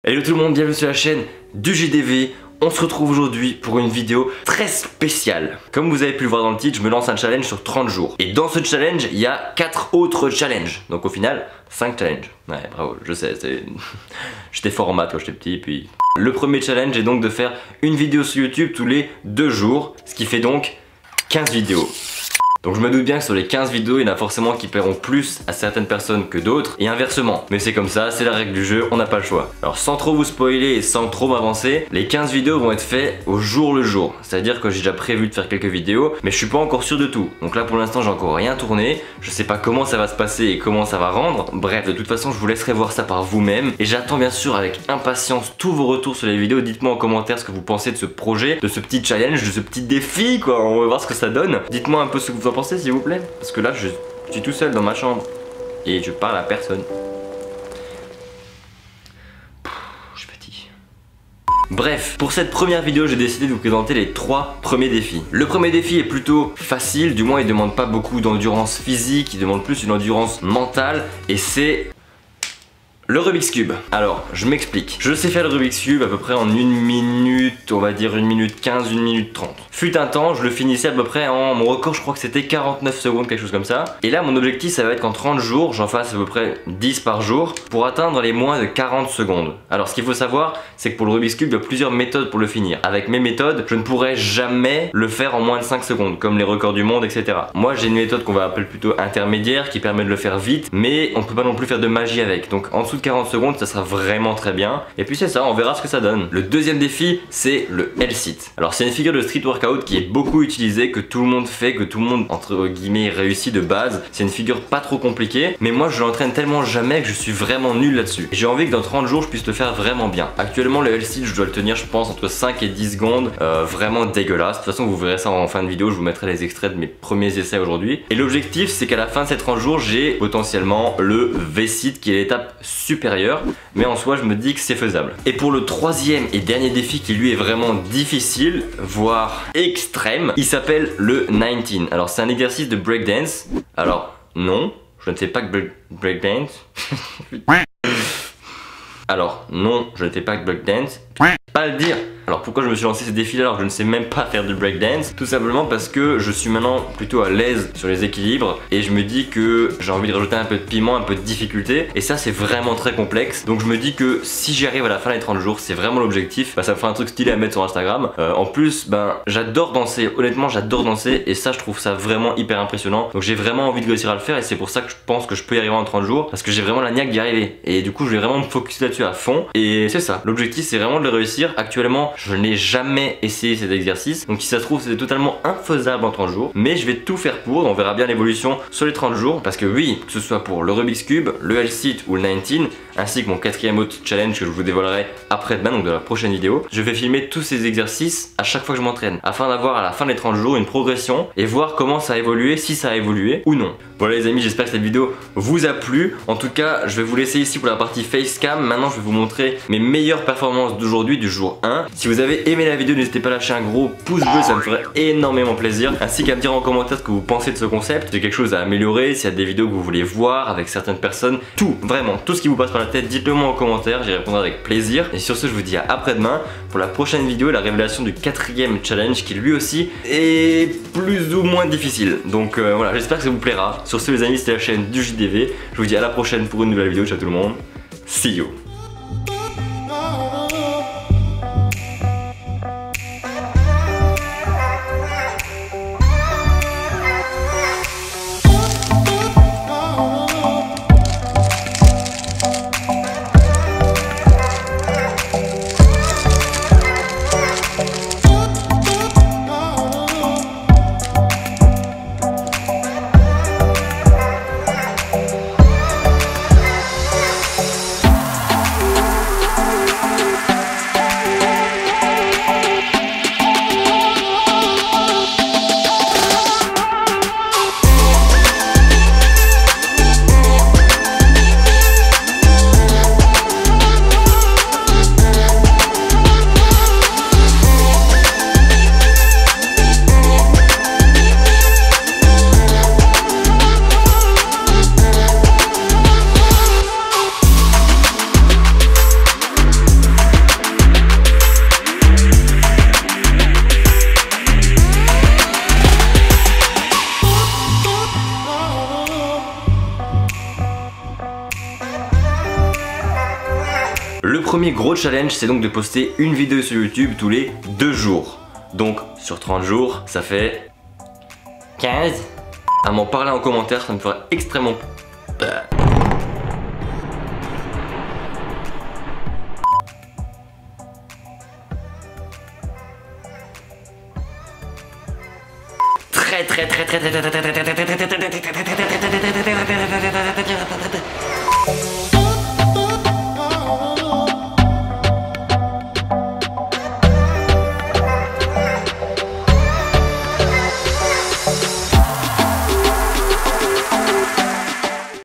Hello tout le monde, bienvenue sur la chaîne du JDV. On se retrouve aujourd'hui pour une vidéo très spéciale. Comme vous avez pu le voir dans le titre, je me lance un challenge sur 30 jours. Et dans ce challenge, il y a 4 autres challenges. Donc au final, 5 challenges. Ouais, bravo, je sais, j'étais fort en maths quand j'étais petit, puis... Le premier challenge est donc de faire une vidéo sur YouTube tous les 2 jours, ce qui fait donc 15 vidéos. Donc je me doute bien que sur les 15 vidéos, il y en a forcément qui paieront plus à certaines personnes que d'autres, et inversement. Mais c'est comme ça, c'est la règle du jeu, on n'a pas le choix. Alors sans trop vous spoiler et sans trop m'avancer, les 15 vidéos vont être faites au jour le jour. C'est-à-dire que j'ai déjà prévu de faire quelques vidéos, mais je suis pas encore sûr de tout. Donc là pour l'instant j'ai encore rien tourné, je sais pas comment ça va se passer et comment ça va rendre. Bref, de toute façon je vous laisserai voir ça par vous-même. Et j'attends bien sûr avec impatience tous vos retours sur les vidéos. Dites-moi en commentaire ce que vous pensez de ce projet, de ce petit challenge, de ce petit défi quoi. On va voir ce que ça donne. Dites-moi un peu ce que vous en pensez s'il vous plaît. Parce que là je suis tout seul dans ma chambre et je parle à personne. Je suis fatigué. Bref, pour cette première vidéo, j'ai décidé de vous présenter les 3 premiers défis. Le premier défi est plutôt facile, du moins il demande pas beaucoup d'endurance physique, il demande plus une endurance mentale, et c'est... le Rubik's Cube. Alors, je m'explique. Je sais faire le Rubik's Cube à peu près en 1 minute, on va dire 1 minute 15, 1 minute 30. Fut un temps, je le finissais à peu près en... mon record, je crois que c'était 49 secondes, quelque chose comme ça. Et là, mon objectif, ça va être qu'en 30 jours, j'en fasse à peu près 10 par jour pour atteindre les moins de 40 secondes. Alors, ce qu'il faut savoir, c'est que pour le Rubik's Cube, il y a plusieurs méthodes pour le finir. Avec mes méthodes, je ne pourrais jamais le faire en moins de 5 secondes, comme les records du monde, etc. Moi, j'ai une méthode qu'on va appeler plutôt intermédiaire, qui permet de le faire vite, mais on peut pas non plus faire de magie avec. Donc, en dessous de 40 secondes, ça sera vraiment très bien. Et puis c'est ça, on verra ce que ça donne. Le deuxième défi, c'est le L-sit. Alors c'est une figure de street workout qui est beaucoup utilisée, que tout le monde fait, que tout le monde entre guillemets réussit de base. C'est une figure pas trop compliquée, mais moi je l'entraîne tellement jamais que je suis vraiment nul là-dessus. J'ai envie que dans 30 jours je puisse le faire vraiment bien. Actuellement le L-sit, je dois le tenir je pense entre 5 et 10 secondes, vraiment dégueulasse. De toute façon vous verrez ça en fin de vidéo, je vous mettrai les extraits de mes premiers essais aujourd'hui. Et l'objectif c'est qu'à la fin de ces 30 jours, j'ai potentiellement le V-sit qui est l'étape supérieure. Mais en soi je me dis que c'est faisable. Et pour le troisième et dernier défi qui lui est vraiment difficile, voire extrême, il s'appelle le 19. Alors c'est un exercice de breakdance. Alors non, je ne fais pas que breakdance. Alors non, je ne fais pas que breakdance. Pas le dire. Alors pourquoi je me suis lancé ces défis là alors que je ne sais même pas faire de breakdance? Tout simplement parce que je suis maintenant plutôt à l'aise sur les équilibres et je me dis que j'ai envie de rajouter un peu de piment, un peu de difficulté, et ça c'est vraiment très complexe. Donc je me dis que si j'y arrive à la fin des 30 jours, c'est vraiment l'objectif, bah, ça me fera un truc stylé à mettre sur Instagram. En plus j'adore danser, honnêtement j'adore danser, et ça je trouve ça vraiment hyper impressionnant. Donc j'ai vraiment envie de réussir à le faire, et c'est pour ça que je pense que je peux y arriver en 30 jours, parce que j'ai vraiment la niaque d'y arriver, et du coup je vais vraiment me focus là-dessus à fond. Et c'est ça, l'objectif c'est vraiment de le réussir. Actuellement je n'ai jamais essayé cet exercice, donc si ça se trouve c'est totalement infaisable en 30 jours, mais je vais tout faire pour. On verra bien l'évolution sur les 30 jours, parce que oui, que ce soit pour le Rubik's Cube, le L-sit ou le 19, ainsi que mon 4e autre challenge que je vous dévoilerai après-demain, donc dans la prochaine vidéo, je vais filmer tous ces exercices à chaque fois que je m'entraîne, afin d'avoir à la fin des 30 jours une progression et voir comment ça a évolué, si ça a évolué ou non. Voilà les amis, j'espère que cette vidéo vous a plu. En tout cas, je vais vous laisser ici pour la partie facecam. Maintenant je vais vous montrer mes meilleures performances d'aujourd'hui, du jour 1. Si vous avez aimé la vidéo, n'hésitez pas à lâcher un gros pouce bleu, ça me ferait énormément plaisir, ainsi qu'à me dire en commentaire ce que vous pensez de ce concept, si c'est quelque chose à améliorer, s'il y a des vidéos que vous voulez voir avec certaines personnes, tout, vraiment, tout ce qui vous passe par la tête, dites-le moi en commentaire, j'y répondrai avec plaisir. Et sur ce, je vous dis à après-demain pour la prochaine vidéo, la révélation du 4e challenge qui lui aussi est plus ou moins difficile. Donc voilà, j'espère que ça vous plaira. Sur ce les amis, c'était la chaîne du JDV, je vous dis à la prochaine pour une nouvelle vidéo. Ciao tout le monde, see you. Le premier gros challenge, c'est donc de poster une vidéo sur YouTube tous les 2 jours. Donc sur 30 jours, ça fait 15. À m'en parler en commentaire, ça me fera extrêmement... très